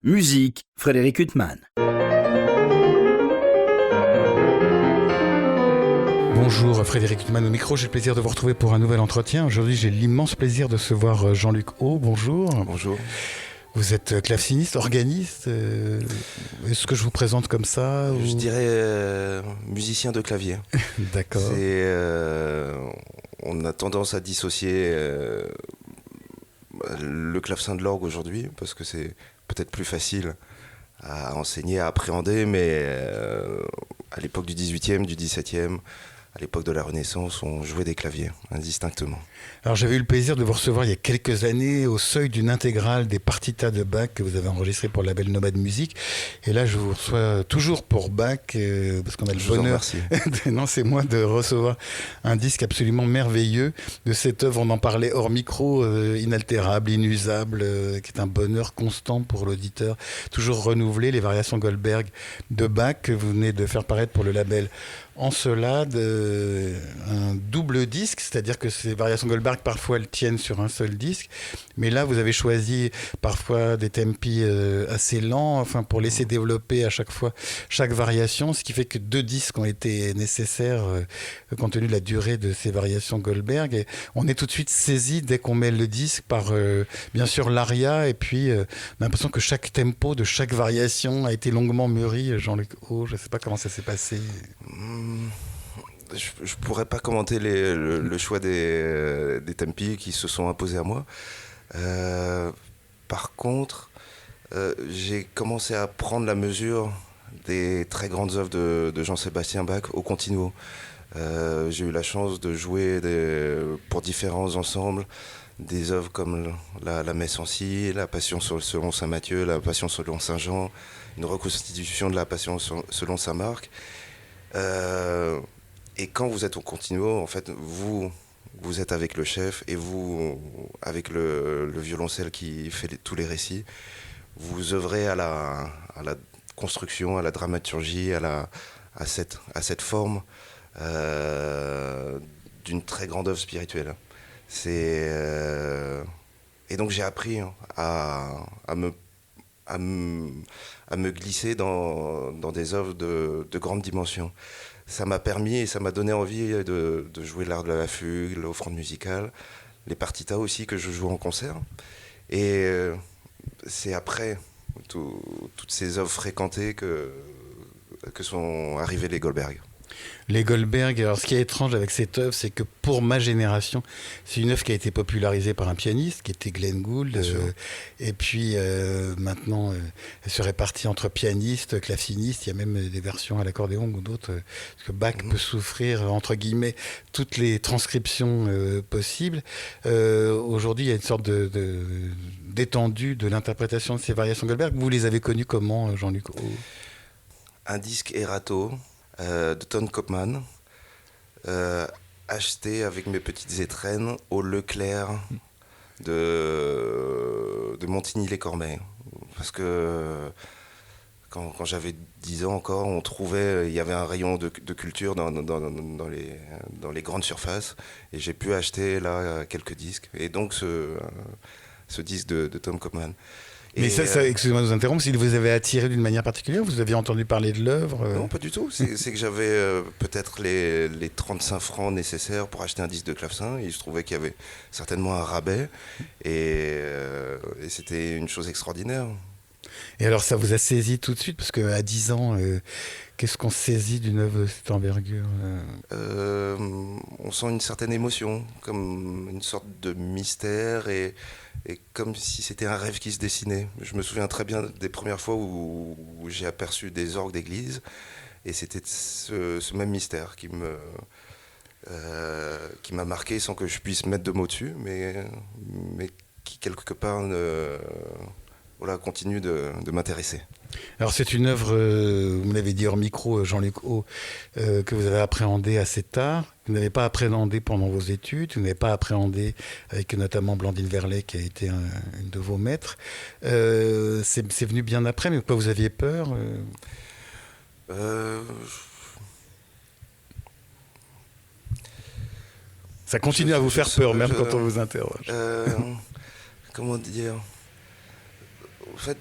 Musique, Frédéric Huttman. Bonjour Frédéric Huttman au micro, j'ai le plaisir de vous retrouver pour un nouvel entretien. Aujourd'hui j'ai l'immense plaisir de recevoir Jean-Luc Haut, bonjour. Bonjour. Vous êtes claveciniste, organiste, est-ce que je vous présente comme ça Je dirais musicien de clavier. D'accord. On a tendance à dissocier le clavecin de l'orgue aujourd'hui, parce que c'est peut-être plus facile à enseigner, à appréhender, mais à l'époque du 18e, du 17e, à l'époque de la Renaissance, on jouait des claviers, indistinctement. Alors j'avais eu le plaisir de vous recevoir il y a quelques années au seuil d'une intégrale des partitas de Bach que vous avez enregistré pour le label Nomade Musique. Et là je vous reçois toujours pour Bach parce qu'on a le bonheur, non c'est moi, de recevoir un disque absolument merveilleux de cette œuvre, on en parlait hors micro, inaltérable, inusable, qui est un bonheur constant pour l'auditeur, toujours renouvelé, les variations Goldberg de Bach que vous venez de faire paraître pour le label Encelade, un double disque, c'est-à-dire que ces variations Goldberg parfois elles tiennent sur un seul disque, mais là vous avez choisi parfois des tempi assez lents, enfin pour laisser développer à chaque fois chaque variation, ce qui fait que 2 disques ont été nécessaires compte tenu de la durée de ces variations Goldberg, et on est tout de suite saisi dès qu'on met le disque par bien sûr l'aria, et puis on a l'impression que chaque tempo de chaque variation a été longuement mûri. Jean-Luc Haut, je ne sais pas comment ça s'est passé. Je pourrais pas commenter le choix des tempi qui se sont imposés à moi. Par contre, j'ai commencé à prendre la mesure des très grandes œuvres de Jean-Sébastien Bach au continuo. J'ai eu la chance de jouer pour différents ensembles des œuvres comme la Messe en Si, la Passion selon Saint Matthieu, la Passion selon Saint Jean, une reconstitution de la Passion selon Saint Marc. Et quand vous êtes au continuo, en fait, vous êtes avec le chef et vous, avec le violoncelle qui fait tous les récits, vous œuvrez à la construction, à la dramaturgie, à cette forme d'une très grande œuvre spirituelle. Et donc j'ai appris à me glisser dans des œuvres de grande dimension. Ça m'a permis et ça m'a donné envie de jouer l'art de la fugue, l'offrande musicale, les partitas aussi que je joue en concert. Et c'est après toutes ces œuvres fréquentées que sont arrivés les Goldberg. Les Goldberg, alors ce qui est étrange avec cette œuvre, c'est que pour ma génération, c'est une œuvre qui a été popularisée par un pianiste qui était Glenn Gould, et puis maintenant elle se répartit entre pianistes, clavecinistes, il y a même des versions à l'accordéon ou d'autres, parce que Bach peut souffrir entre guillemets toutes les transcriptions possibles. Aujourd'hui il y a une sorte d'étendue de l'interprétation de ces variations Goldberg. Vous les avez connues comment, Jean-Luc Haut? Un disque Erato de Ton Kopman, acheté avec mes petites étrennes au Leclerc de Montigny-les-Cormeilles. Parce que quand j'avais 10 ans encore, on trouvait, il y avait un rayon de culture dans les grandes surfaces, et j'ai pu acheter là quelques disques. Et donc ce disque de Tom Kopman. Mais ça, excusez-moi de vous interrompre, s'il vous avait attiré d'une manière particulière, vous aviez entendu parler de l'œuvre Non, pas du tout. C'est que j'avais peut-être les 35 francs nécessaires pour acheter un disque de clavecin. Il se trouvait qu'il y avait certainement un rabais. Et c'était une chose extraordinaire. Et alors, ça vous a saisi tout de suite? Parce qu'à 10 ans, qu'est-ce qu'on saisit d'une œuvre de cette envergure? On sent une certaine émotion, comme une sorte de mystère, et comme si c'était un rêve qui se dessinait. Je me souviens très bien des premières fois où j'ai aperçu des orgues d'église, et c'était ce même mystère qui m'a marqué sans que je puisse mettre de mots dessus, mais qui quelque part continue de m'intéresser. Alors c'est une œuvre, vous l'avez dit hors micro, Jean-Luc Haut, que vous avez appréhendée assez tard. Vous n'avez pas appréhendé pendant vos études, vous n'avez pas appréhendé avec notamment Blandine Verlet qui a été une de vos maîtres. C'est venu bien après, mais pourquoi vous aviez peur Ça continue à vous faire peur, même quand on vous interroge. Comment dire ? En fait,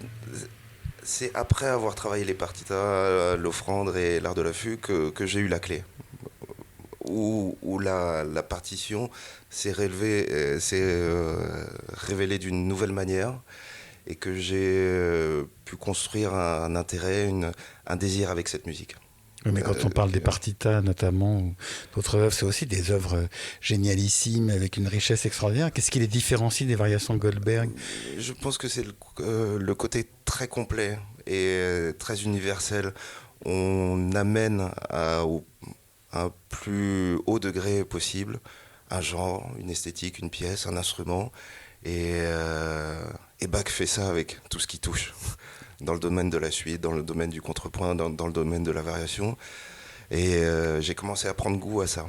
C'est après avoir travaillé les partitas, l'offrande et l'art de l'affût que j'ai eu la clé. Où la partition révélée d'une nouvelle manière et que j'ai pu construire un intérêt, un désir avec cette musique. Oui, mais quand on parle des partitas notamment, ou d'autres œuvres, c'est aussi des œuvres génialissimes avec une richesse extraordinaire. Qu'est-ce qui les différencie des variations de Goldberg? Je pense que c'est le côté très complet et très universel. On amène au un plus haut degré possible un genre, une esthétique, une pièce, un instrument. Et Bach fait ça avec tout ce qui touche, dans le domaine de la suite, dans le domaine du contrepoint, dans le domaine de la variation. Et j'ai commencé à prendre goût à ça.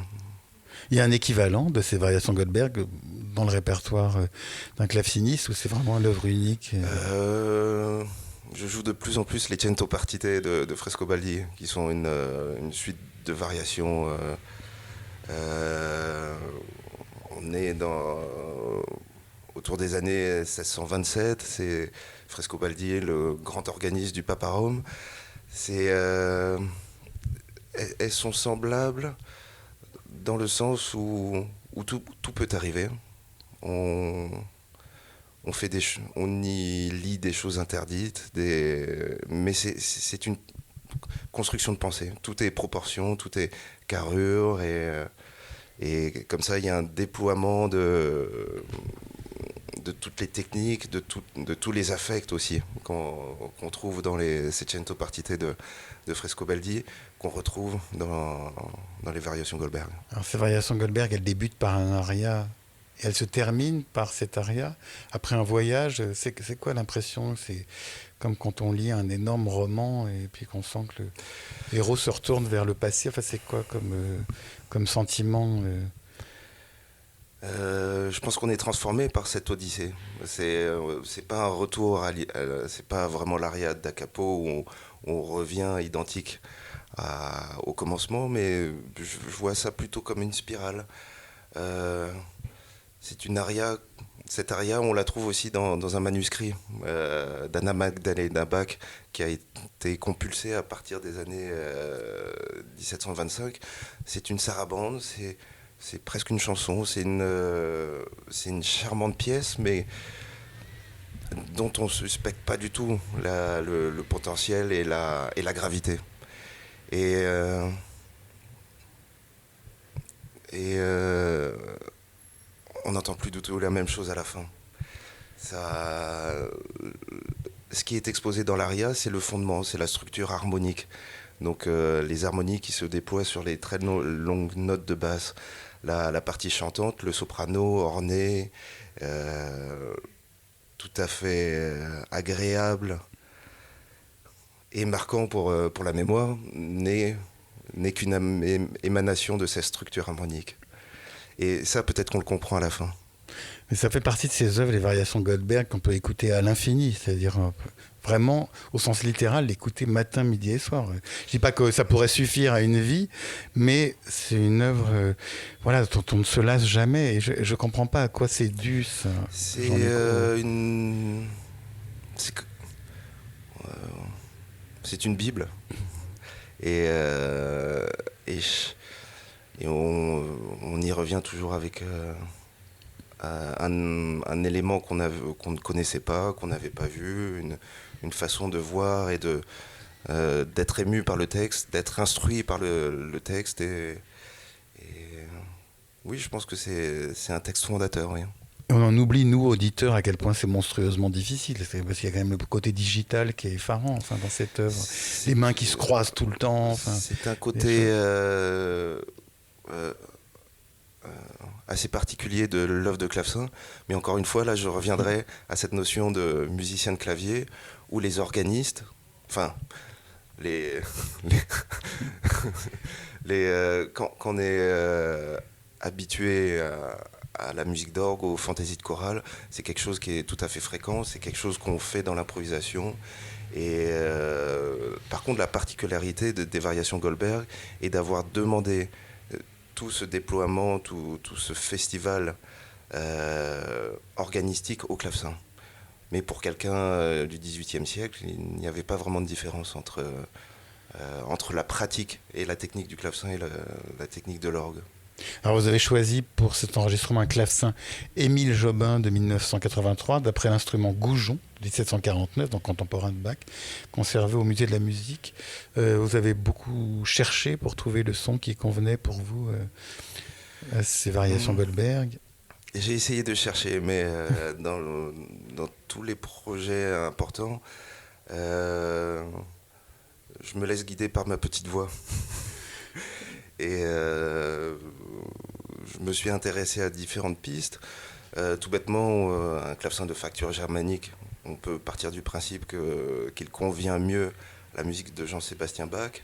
Il y a un équivalent de ces variations Goldberg dans le répertoire d'un claveciniste ou c'est vraiment l'œuvre unique? Je joue de plus en plus les Cento Partite de Frescobaldi, qui sont une suite de variations. On est autour des années 1627, c'est Frescobaldi, le grand organiste du pape à Rome. Elles sont semblables dans le sens où tout peut arriver. On y lit des choses interdites, mais c'est une construction de pensée. Tout est proportion, tout est carrure, et comme ça, il y a un déploiement de toutes les techniques, de tous les affects aussi, qu'on trouve dans les Seicento Partite de Frescobaldi, qu'on retrouve dans les variations Goldberg. Alors, ces variations Goldberg, elles débutent par un aria et elles se terminent par cet aria. Après un voyage, c'est quoi l'impression? C'est comme quand on lit un énorme roman et puis qu'on sent que le héros se retourne vers le passé. Enfin, c'est quoi comme sentiment? Je pense qu'on est transformé par cette odyssée. C'est pas un retour, c'est pas vraiment l'aria da capo où on revient identique au commencement, mais je vois ça plutôt comme une spirale. C'est une aria. Cette aria, on la trouve aussi dans un manuscrit d'Anna Magdalena Bach qui a été compulsé à partir des années 1725. C'est une sarabande, c'est presque une chanson, c'est une charmante pièce, mais dont on ne suspecte pas du tout le potentiel et la gravité. Et on n'entend plus du tout la même chose à la fin. Ce qui est exposé dans l'aria, c'est le fondement, c'est la structure harmonique. Donc les harmonies qui se déploient sur les très longues notes de basse, la partie chantante, le soprano orné, tout à fait agréable et marquant pour la mémoire, n'est qu'une émanation de cette structure harmonique. Et ça, peut-être qu'on le comprend à la fin. Mais ça fait partie de ces œuvres, les variations Goldberg, qu'on peut écouter à l'infini, c'est-à-dire vraiment, au sens littéral, l'écouter matin, midi et soir. Je dis pas que ça pourrait suffire à une vie, mais c'est une œuvre voilà, dont on ne se lasse jamais. Et je comprends pas à quoi c'est dû, ça. C'est une Bible. Et on y revient toujours avec un élément qu'on ne connaissait pas, qu'on n'avait pas vu, une façon de voir et d'être ému par le texte, d'être instruit par le texte. Oui, je pense que c'est un texte fondateur. Oui. On en oublie, nous, auditeurs, à quel point c'est monstrueusement difficile. Parce qu'il y a quand même le côté digital qui est effarant dans cette œuvre. Les mains qui se croisent tout le temps. C'est un côté assez particulier de l'œuvre de clavecin. Mais encore une fois, là, je reviendrai à cette notion de musicien de clavier où les organistes, enfin, quand on est habitué à la musique d'orgue, aux fantaisies de chorale, c'est quelque chose qui est tout à fait fréquent, c'est quelque chose qu'on fait dans l'improvisation. Et par contre, la particularité des variations Goldberg est d'avoir demandé tout ce déploiement, tout ce festival organistique au clavecin. Mais pour quelqu'un du XVIIIe siècle, il n'y avait pas vraiment de différence entre la pratique et la technique du clavecin et la technique de l'orgue. Alors vous avez choisi pour cet enregistrement un clavecin Émile Jobin de 1983, d'après l'instrument Goujon de 1749, donc contemporain de Bach, conservé au musée de la musique. Vous avez beaucoup cherché pour trouver le son qui convenait pour vous à ces variations Goldberg. J'ai essayé de chercher, mais dans tous les projets importants, je me laisse guider par ma petite voix. Et je me suis intéressé à différentes pistes. Tout bêtement, un clavecin de facture germanique, on peut partir du principe qu'il convient mieux à la musique de Jean-Sébastien Bach.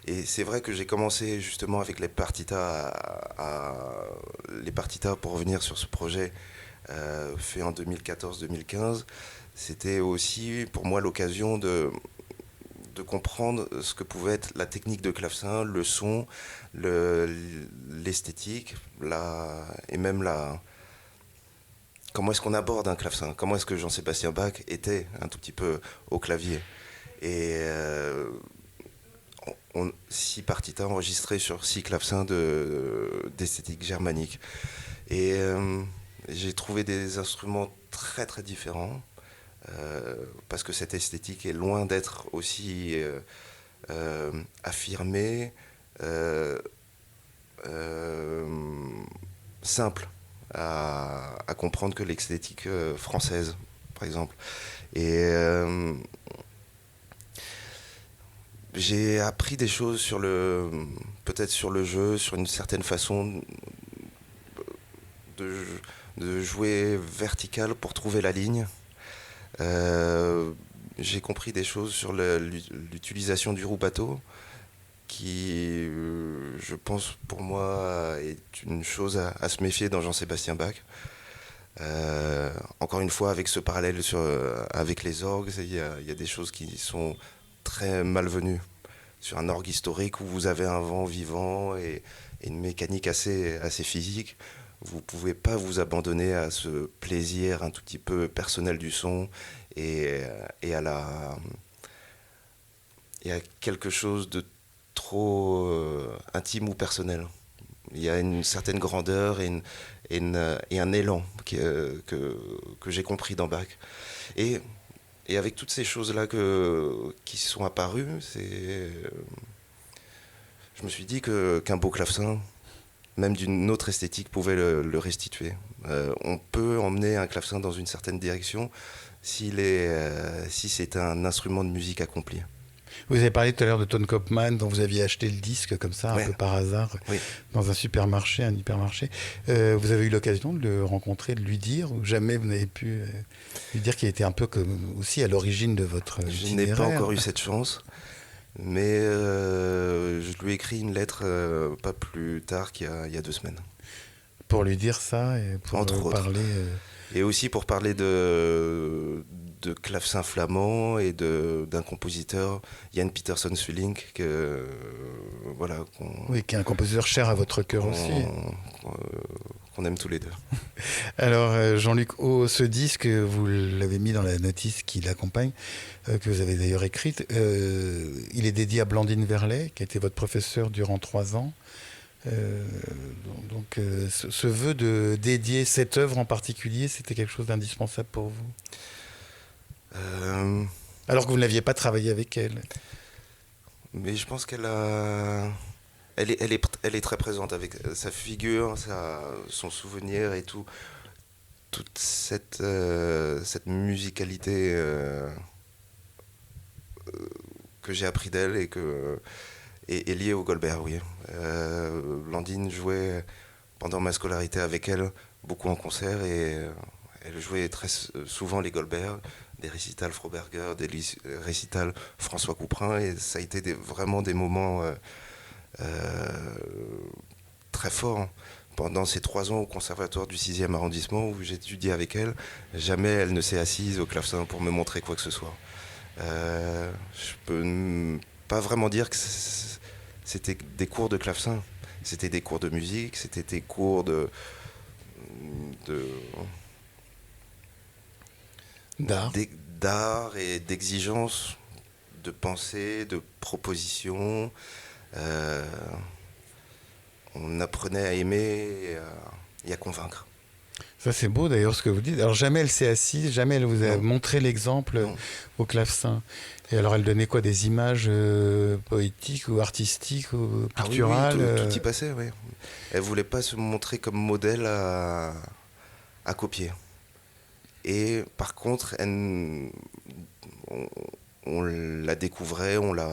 Et c'est vrai que j'ai commencé justement avec les partitas, les partitas pour revenir sur ce projet fait en 2014-2015. C'était aussi pour moi l'occasion de comprendre ce que pouvait être la technique de clavecin, le son, l'esthétique, et même comment est-ce qu'on aborde un clavecin, comment est-ce que Jean-Sébastien Bach était un tout petit peu au clavier. Et 6 partitas enregistrées sur 6 clavecins d'esthétique germanique. Et j'ai trouvé des instruments très très différents. Parce que cette esthétique est loin d'être aussi affirmée, simple à comprendre que l'esthétique française, par exemple. Et j'ai appris des choses peut-être sur le jeu, sur une certaine façon de jouer vertical pour trouver la ligne. J'ai compris des choses sur l'utilisation du rubato qui, je pense pour moi, est une chose à se méfier dans Jean-Sébastien Bach. Encore une fois, avec ce parallèle avec les orgues, il y a des choses qui sont très malvenues. Sur un orgue historique où vous avez un vent vivant et une mécanique assez physique, vous ne pouvez pas vous abandonner à ce plaisir un tout petit peu personnel du son et à quelque chose de trop intime ou personnel. Il y a une certaine grandeur et un élan que j'ai compris dans Bach. Et avec toutes ces choses-là qui sont apparues, je me suis dit qu'un beau clavecin, même d'une autre esthétique, pouvait le restituer. On peut emmener un clavecin dans une certaine direction si c'est un instrument de musique accompli. Vous avez parlé tout à l'heure de Ton Kopman, dont vous aviez acheté le disque comme ça, un peu par hasard, dans un supermarché, un hypermarché. Vous avez eu l'occasion de le rencontrer, de lui dire, ou jamais vous n'avez pu lui dire qu'il était un peu comme aussi à l'origine de votre itinéraire? Je n'ai pas encore eu cette chance, mais je lui ai écrit une lettre pas plus tard qu'il y a 2 semaines. Pour lui dire ça et pour parler... Et aussi pour parler de clavecin flamand et d'un compositeur, Jan Pieterszoon Schuelink, qui est un compositeur cher à votre cœur aussi. Qu'on aime tous les deux. Alors, Jean-Luc O, ce disque, vous l'avez mis dans la notice qui l'accompagne, que vous avez d'ailleurs écrite. Il est dédié à Blandine Verlet, qui a été votre professeur durant 3 ans. Ce vœu de dédier cette œuvre en particulier, c'était quelque chose d'indispensable pour vous? Alors que vous n'aviez pas travaillé avec elle. Mais je pense elle est très présente avec sa figure, son souvenir et tout. Toute cette musicalité que j'ai appris d'elle et est liée au Goldberg, oui. Blandine jouait pendant ma scolarité avec elle beaucoup en concert et elle jouait très souvent les Goldberg, des récitals Froberger, des récitals François Couperin, et ça a été vraiment des moments très forts. Pendant ces 3 ans au conservatoire du 6e arrondissement où j'étudiais avec elle, jamais elle ne s'est assise au clavecin pour me montrer quoi que ce soit. Je peux pas vraiment dire que c'était des cours de clavecin, c'était des cours de musique, c'était des cours d'art et d'exigence, de pensée, de proposition. On apprenait à aimer et à convaincre. Ça, c'est beau d'ailleurs ce que vous dites. Alors, jamais elle s'est assise, jamais elle vous a montré l'exemple au clavecin. Et alors, elle donnait quoi? Des images poétiques ou artistiques ou picturales? Oui, tout y passait, oui. Elle voulait pas se montrer comme modèle à copier. Et par contre, on la découvrait, on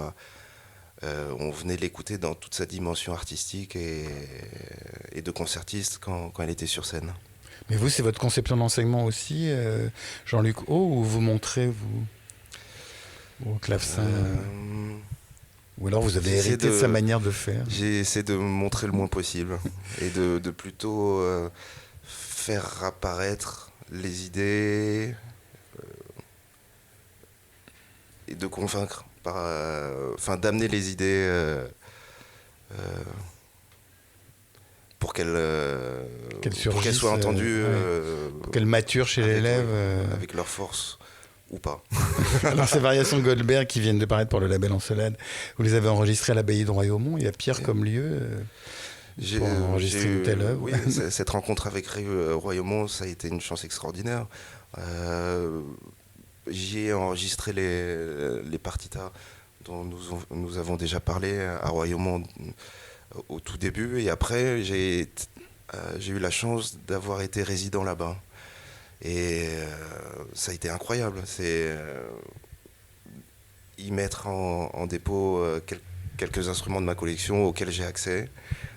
venait l'écouter dans toute sa dimension artistique et de concertiste quand elle était sur scène. Mais vous, c'est votre conception d'enseignement aussi, Jean-Luc Haut, ou vous montrez, vous, au clavecin ou alors vous avez hérité de sa manière de faire? J'ai essayé de montrer le moins possible et de plutôt faire apparaître les idées et de convaincre, d'amener les idées pour qu'elles soient entendues, pour qu'elles maturent chez l'élève. Avec leur force ou pas. Alors ces variations Goldberg qui viennent de paraître pour le label Encelade, vous les avez enregistrées à l'abbaye de Royaumont. Il y a pire comme lieu pour enregistrer une telle œuvre. Oui, cette rencontre avec Royaumont, ça a été une chance extraordinaire. J'y ai enregistré les partitas dont nous avons déjà parlé à Royaumont au tout début, et après j'ai eu la chance d'avoir été résident là-bas, et ça a été incroyable. C'est y mettre en dépôt quelques instruments de ma collection auxquels j'ai accès,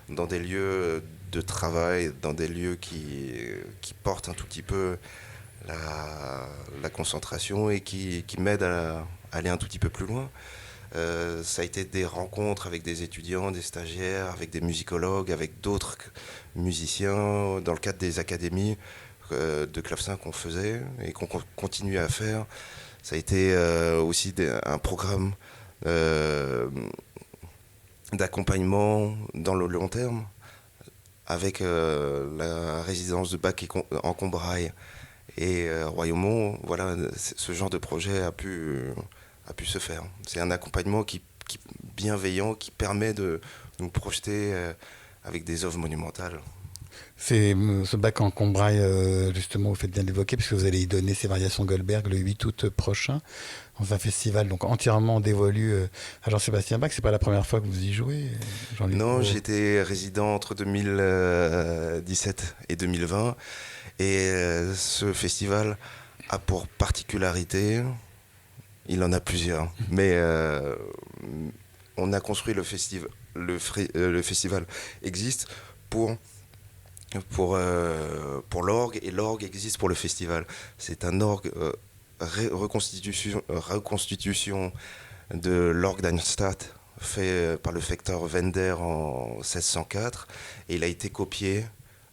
dans des lieux de travail, dans des lieux qui portent un tout petit peu la concentration et qui m'aident à aller un tout petit peu plus loin. Ça a été des rencontres avec des étudiants, des stagiaires, avec des musicologues, avec d'autres musiciens, dans le cadre des académies de clavecin qu'on faisait et qu'on continue à faire. Ça a été aussi un programme d'accompagnement dans le long terme, avec la résidence de Bach en Combrailles et Royaumont. Voilà, ce genre de projet a pu se faire. C'est un accompagnement qui bienveillant, qui permet de nous projeter avec des œuvres monumentales. C'est ce Bach en Combrailles, justement, vous faites bien l'évoquer, puisque vous allez y donner ces variations Goldberg le 8 août prochain, dans un festival donc entièrement dévolu à Jean-Sébastien Bach. C'est pas la première fois que vous y jouez, Jean-Luc? Non, j'étais résident entre 2017 et 2020, et ce festival a pour particularité, il en a plusieurs, mais on a construit le festival. Le festival existe pour l'orgue, et l'orgue existe pour le festival. C'est un orgue reconstitution de l'orgue d'Arnstadt, fait par le facteur Wender en 1604, et il a été copié.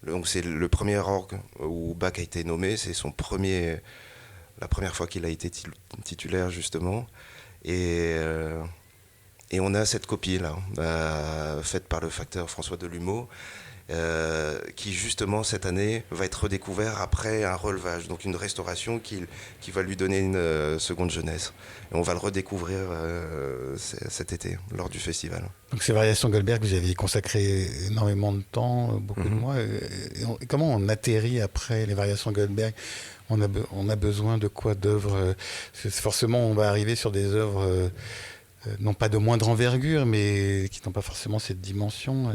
Donc c'est le premier orgue où Bach a été nommé, c'est la première fois qu'il a été titulaire, justement. Et on a cette copie là, faite par le facteur François Delumeau, qui justement cette année va être redécouvert après un relevage, donc une restauration qui va lui donner une seconde jeunesse. Et on va le redécouvrir cet été lors du festival. Donc ces variations Goldberg, vous avez consacré énormément de temps, beaucoup de mois. Et comment on atterrit après les variations Goldberg? On a besoin de quoi? D'œuvres? Forcément, on va arriver sur des œuvres non pas de moindre envergure, mais qui n'ont pas forcément cette dimension.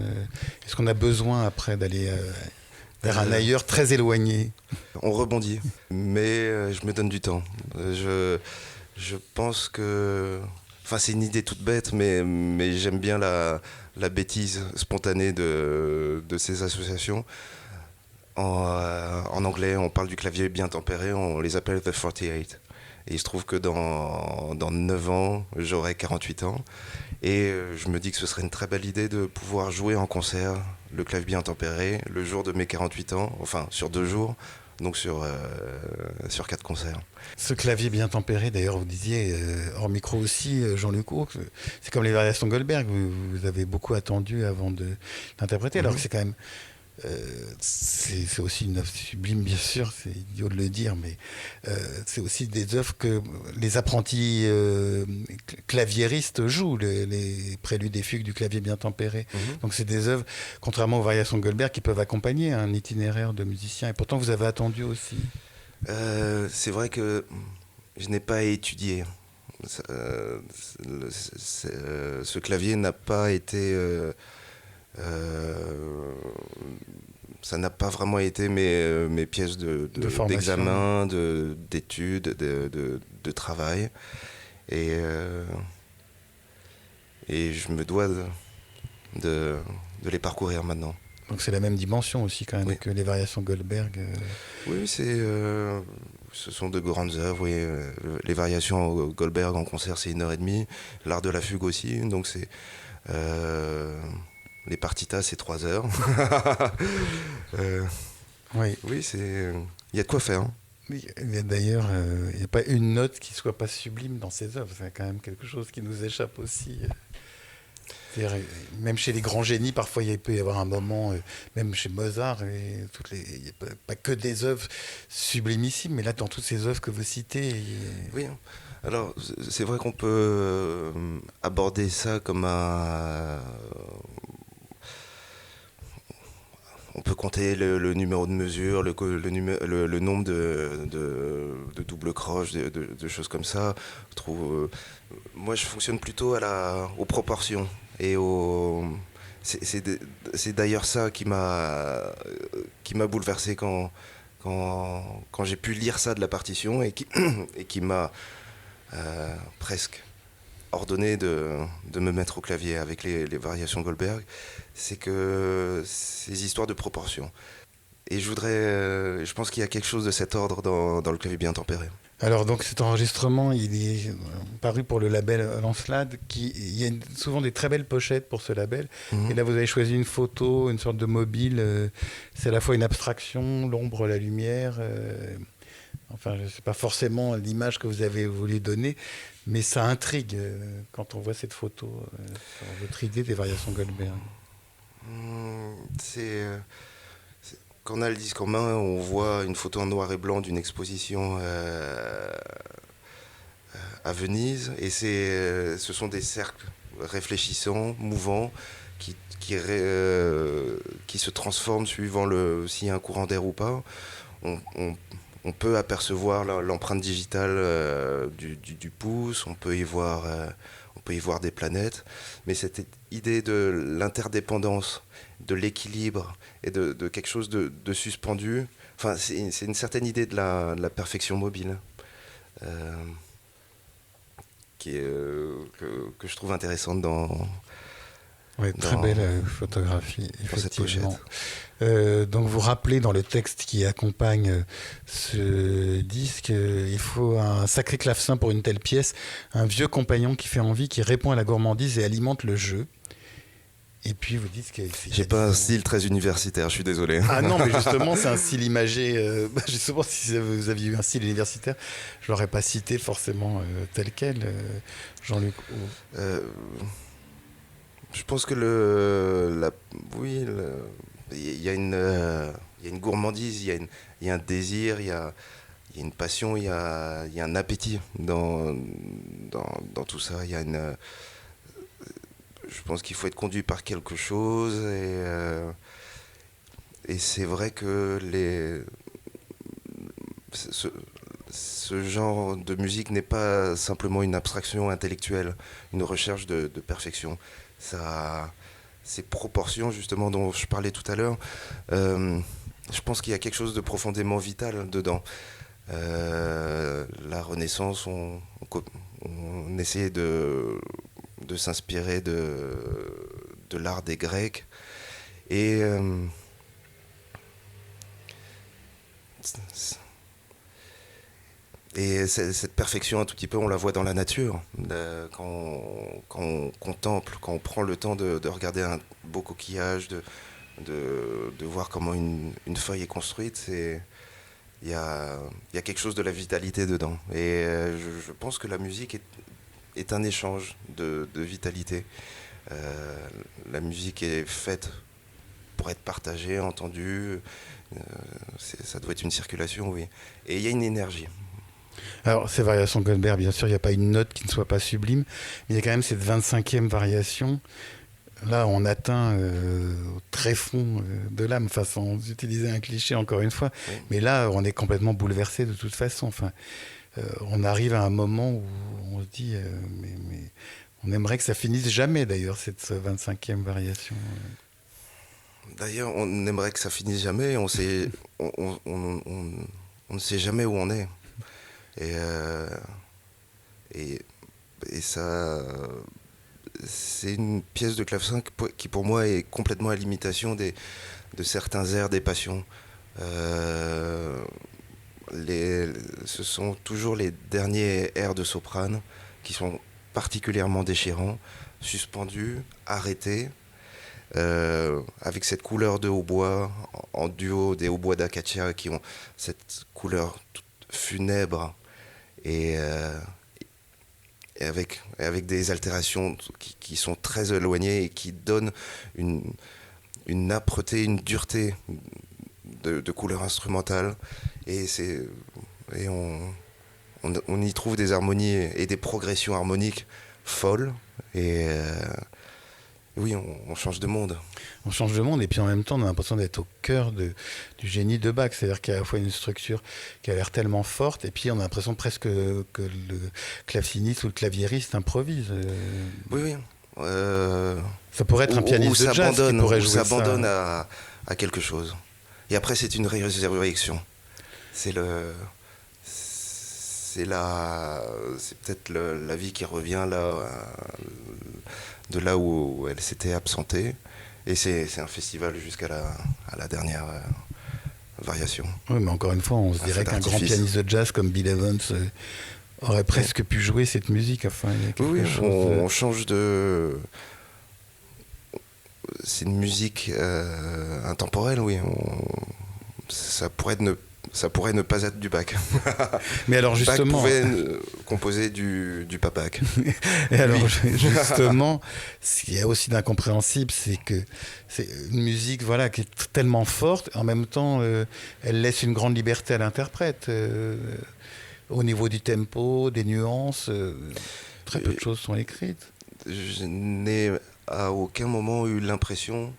Est-ce qu'on a besoin après d'aller vers un ailleurs très éloigné? On rebondit, mais je me donne du temps. Je pense que... Enfin, c'est une idée toute bête, mais j'aime bien la bêtise spontanée de ces associations. En anglais, on parle du clavier bien tempéré, on les appelle The 48. Et il se trouve que dans 9 ans, j'aurai 48 ans. Et je me dis que ce serait une très belle idée de pouvoir jouer en concert le clavier bien tempéré le jour de mes 48 ans, enfin sur 2 jours, donc sur 4 concerts. Ce clavier bien tempéré, d'ailleurs, vous disiez, hors micro aussi, Jean-Luc Haut, c'est comme les variations Goldberg, vous avez beaucoup attendu avant d'interpréter, alors que c'est quand même c'est aussi une œuvre sublime, bien sûr, c'est idiot de le dire, mais c'est aussi des œuvres que les apprentis claviéristes jouent, les préludes et fugues du clavier bien tempéré. Donc c'est des œuvres, contrairement aux variations de Goldberg, qui peuvent accompagner un itinéraire de musicien. Et pourtant, vous avez attendu aussi. C'est vrai que je n'ai pas étudié. Ce clavier n'a pas été... ça n'a pas vraiment été mes pièces d'examen, d'études, de travail. Et je me dois de les parcourir maintenant. Donc c'est la même dimension aussi quand même que les variations Goldberg. Oui, ce sont de grandes œuvres. Oui. Les variations Goldberg en concert, c'est 1h30. L'art de la fugue aussi. Donc c'est... les partitas, c'est 3 heures. Oui, il y a de quoi faire. Hein. D'ailleurs, il n'y a pas une note qui ne soit pas sublime dans ces œuvres. C'est quand même quelque chose qui nous échappe aussi. Même chez les grands génies, parfois il peut y avoir un moment, même chez Mozart, il n'y a pas que des œuvres sublimissimes, mais là, dans toutes ces œuvres que vous citez... Oui, alors c'est vrai qu'on peut aborder ça comme un... On peut compter le numéro de mesure, le nombre de doubles croches, de choses comme ça. Moi, je fonctionne plutôt aux proportions. Et c'est d'ailleurs ça qui m'a bouleversé quand j'ai pu lire ça de la partition et qui m'a presque ordonné de me mettre au clavier avec les variations Goldberg. C'est que ces histoires de proportions. Et je pense qu'il y a quelque chose de cet ordre dans le clavier bien tempéré. Alors donc cet enregistrement, il est paru pour le label Lancelade. Il y a souvent des très belles pochettes pour ce label. Et là, vous avez choisi une photo, une sorte de mobile. C'est à la fois une abstraction, l'ombre, la lumière. Enfin, je ne sais pas forcément l'image que vous avez voulu donner, mais ça intrigue quand on voit cette photo sur votre idée des variations Goldberg. Quand on a le disque en main, on voit une photo en noir et blanc d'une exposition à Venise, et ce sont des cercles réfléchissants, mouvants, qui se transforment suivant s'il y a un courant d'air ou pas. On peut apercevoir l'empreinte digitale du pouce, on peut y voir des planètes, mais cette idée de l'interdépendance, de l'équilibre et de quelque chose de suspendu, enfin, c'est une certaine idée de la perfection mobile que je trouve intéressante dans... Oui, très belle photographie, effectivement. Donc vous rappelez dans le texte qui accompagne ce disque, il faut un sacré clavecin pour une telle pièce, un vieux compagnon qui fait envie, qui répond à la gourmandise et alimente le jeu. Et puis vous dites que... J'ai pas un style très universitaire, je suis désolé. Ah non, mais justement, c'est un style imagé. Justement, si vous aviez eu un style universitaire, je l'aurais pas cité forcément tel quel, Jean-Luc. Je pense que il y a une gourmandise, il y a un désir, il y a une passion, il y a un appétit dans tout ça. Je pense qu'il faut être conduit par quelque chose, et c'est vrai que ce genre de musique n'est pas simplement une abstraction intellectuelle, une recherche de perfection. Ces proportions justement dont je parlais tout à l'heure, je pense qu'il y a quelque chose de profondément vital dedans. La Renaissance, on essayait de s'inspirer de l'art des Grecs, et cette perfection, un tout petit peu, on la voit dans la nature. Quand on contemple, quand on prend le temps de regarder un beau coquillage, de voir comment une feuille est construite, il y a quelque chose de la vitalité dedans. Et je pense que la musique est un échange de vitalité. La musique est faite pour être partagé, entendu. Ça doit être une circulation, oui. Et il y a une énergie. Alors, ces variations Goldberg, bien sûr, il n'y a pas une note qui ne soit pas sublime, mais il y a quand même cette 25e variation. Là, on atteint au très fond de l'âme, enfin, sans utiliser un cliché encore une fois. Oui. Mais là, on est complètement bouleversé de toute façon. Enfin, on arrive à un moment où on se dit, mais on aimerait que ça finisse jamais, d'ailleurs, cette 25e variation. D'ailleurs, on aimerait que ça finisse jamais. On ne sait jamais où on est. Et ça, c'est une pièce de clavecin qui pour moi est complètement à l'imitation de certains airs des passions. Ce sont toujours les derniers airs de soprane qui sont particulièrement déchirants, suspendus, arrêtés, avec cette couleur de hautbois en duo des hautbois d'acacia qui ont cette couleur funèbre et avec des altérations qui sont très éloignées et qui donnent une âpreté, une dureté de couleur instrumentale. Et on y trouve des harmonies et des progressions harmoniques folles. Et oui, on change de monde. On change de monde et puis en même temps on a l'impression d'être au cœur du génie de Bach, c'est-à-dire qu'il y a à la fois une structure qui a l'air tellement forte et puis on a l'impression presque que le claveciniste ou le claviériste improvise. Oui. Ça pourrait être un pianiste de jazz qui pourrait jouer ça. S'abandonne à quelque chose. Et après c'est une résurrection. C'est peut-être la vie qui revient de là où elle s'était absentée. Et c'est un festival jusqu'à la dernière variation. Oui, mais encore une fois, on se dirait qu'un grand pianiste de jazz comme Bill Evans aurait presque pu jouer cette musique. Enfin, on change de... C'est une musique intemporelle, oui. Ça pourrait ne pas être du Bach. Mais alors justement, Bach pouvait composer du pas Bach. Et alors justement, ce qui est aussi d'incompréhensible, c'est que c'est une musique, voilà, qui est tellement forte, en même temps, elle laisse une grande liberté à l'interprète. Au niveau du tempo, des nuances, très peu de choses sont écrites. Je n'ai à aucun moment eu l'impression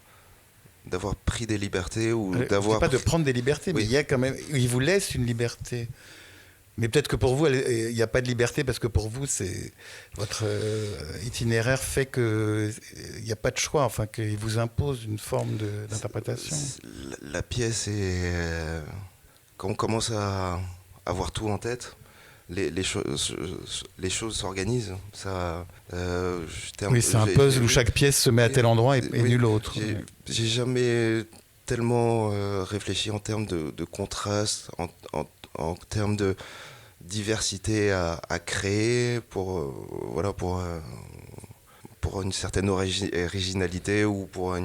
d'avoir pris des libertés ou d'avoir... pas de prendre des libertés, oui. Mais il y a quand même... Il vous laisse une liberté. Mais peut-être que pour vous, il n'y a pas de liberté parce que pour vous, votre itinéraire fait qu'il n'y a pas de choix, enfin qu'il vous impose une forme d'interprétation. La pièce est... Quand on commence à avoir tout en tête, les choses s'organisent. Oui, c'est un puzzle où chaque pièce se met à tel endroit et nulle autre. J'ai jamais tellement réfléchi en termes de contraste, en termes de diversité à créer pour une certaine originalité ou pour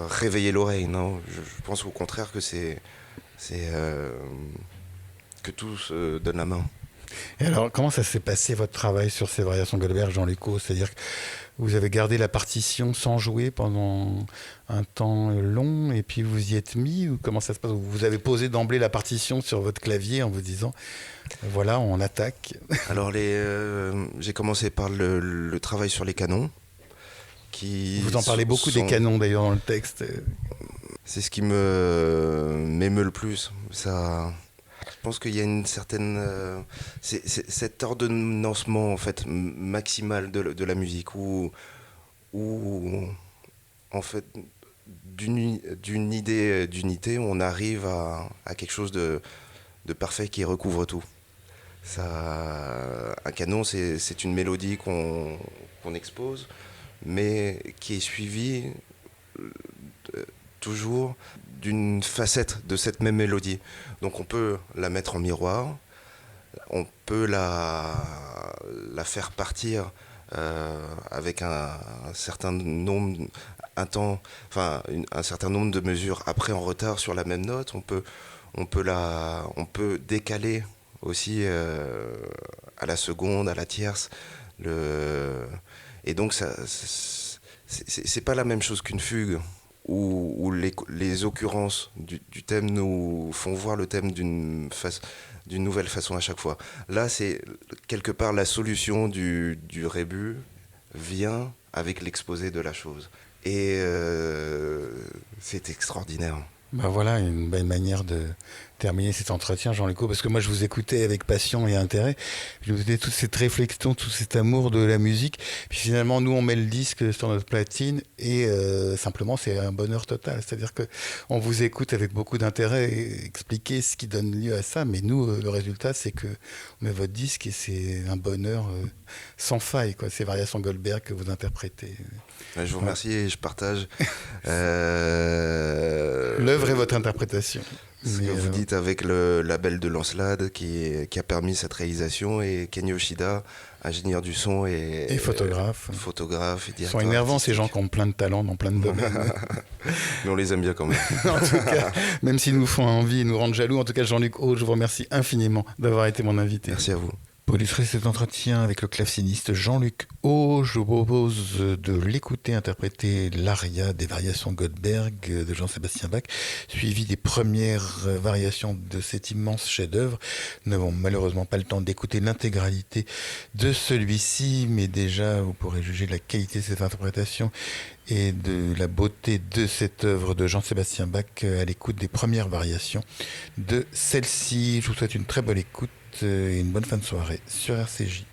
réveiller l'oreille. Non, je pense au contraire que que tout se donne la main. Et alors, comment ça s'est passé votre travail sur ces variations Goldberg, Jean Lécaud ? C'est-à-dire que vous avez gardé la partition sans jouer pendant un temps long et puis vous y êtes mis, ou comment ça se passe ? Vous avez posé d'emblée la partition sur votre clavier en vous disant voilà, on attaque. Alors j'ai commencé par le travail sur les canons. Vous en parlez beaucoup des canons d'ailleurs dans le texte. C'est ce qui m'émeut le plus. Je pense qu'il y a une certaine... c'est cet ordonnancement en fait, maximal de la musique où en fait, d'une idée d'unité, on arrive à quelque chose de parfait qui recouvre tout. Un canon, c'est une mélodie qu'on expose, mais qui est suivie toujours d'une facette de cette même mélodie. Donc on peut la mettre en miroir, on peut la faire partir avec un certain nombre, un certain nombre de mesures après en retard sur la même note. On peut décaler aussi à la seconde, à la tierce. Et donc c'est pas la même chose qu'une fugue, où les occurrences du thème nous font voir le thème d'une nouvelle façon à chaque fois. Là, c'est quelque part la solution du rébut vient avec l'exposé de la chose. Et c'est extraordinaire. Ben voilà, une belle manière de terminer cet entretien, Jean Lecault, parce que moi je vous écoutais avec passion et intérêt. Je vous écoutais toute cette réflexion, tout cet amour de la musique. Puis finalement, nous on met le disque sur notre platine et simplement c'est un bonheur total. C'est-à-dire que on vous écoute avec beaucoup d'intérêt et expliquer ce qui donne lieu à ça. Mais nous, le résultat, c'est que on met votre disque et c'est un bonheur sans faille, quoi. Ces variations Goldberg que vous interprétez. Je vous remercie et je partage. L'œuvre et votre interprétation. Ce que vous dites avec le label de Lancelade qui a permis cette réalisation, et Kenny Yoshida, ingénieur du son et photographe. Photographe et Ils directeur sont énervants artistique. ces gens qui ont plein de talents dans plein de domaines. Mais on les aime bien quand même. En tout cas, même s'ils nous font envie et nous rendent jaloux, en tout cas Jean-Luc Haut, je vous remercie infiniment d'avoir été mon invité. Merci à vous. Pour illustrer cet entretien avec le claveciniste Jean-Luc Haut, je vous propose de l'écouter interpréter l'aria des variations Goldberg de Jean-Sébastien Bach, suivi des premières variations de cet immense chef-d'œuvre. Nous n'avons malheureusement pas le temps d'écouter l'intégralité de celui-ci, mais déjà vous pourrez juger de la qualité de cette interprétation et de la beauté de cette œuvre de Jean-Sébastien Bach à l'écoute des premières variations de celle-ci. Je vous souhaite une très bonne écoute et une bonne fin de soirée sur RCJ.